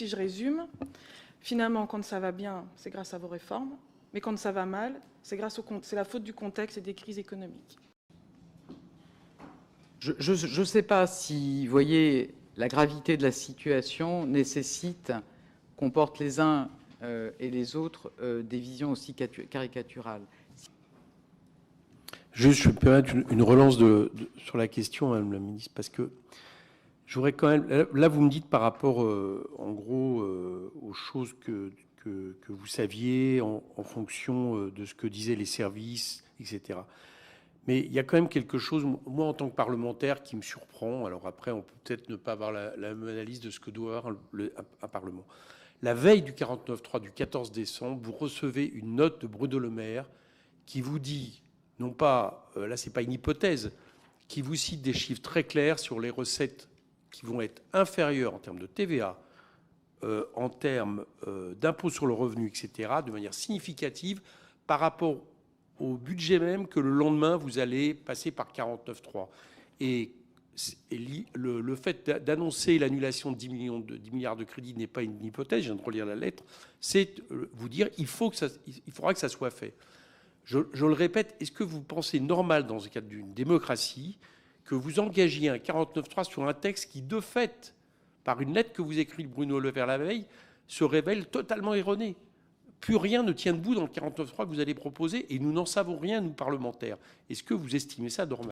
Si je résume, finalement, quand ça va bien, c'est grâce à vos réformes, mais quand ça va mal, c'est la faute du contexte et des crises économiques. Je ne sais pas si, vous voyez, la gravité de la situation nécessite qu'on porte les uns et les autres des visions aussi caricaturales. Juste, je peux permettre une relance sur la question, Madame la Ministre, parce que je voudrais quand même... Là, vous me dites par rapport, en gros, aux choses que vous saviez en fonction de ce que disaient les services, etc. Mais il y a quand même quelque chose, moi, en tant que parlementaire, qui me surprend. Alors après, on peut peut-être ne pas avoir la même analyse de ce que doit avoir un Parlement. La veille du 49.3 du 14 décembre, vous recevez une note de Bruno Le Maire qui vous dit, non pas, là, c'est pas une hypothèse, qui vous cite des chiffres très clairs sur les recettes qui vont être inférieures en termes de TVA, en termes d'impôt sur le revenu, etc., de manière significative par rapport au budget même que le lendemain, vous allez passer par 49.3. Et le fait d'annoncer l'annulation de 10 milliards de crédits n'est pas une hypothèse, je viens de relire la lettre, c'est vous dire il faudra que ça soit fait. Je le répète, est-ce que vous pensez normal, dans le cadre d'une démocratie, que vous engagiez un 49.3 sur un texte qui, de fait, par une lettre que vous écrivez Bruno Le Maire la veille, se révèle totalement erroné? Plus rien ne tient debout dans le 49.3 que vous allez proposer et nous n'en savons rien, nous, parlementaires. Est-ce que vous estimez ça normal?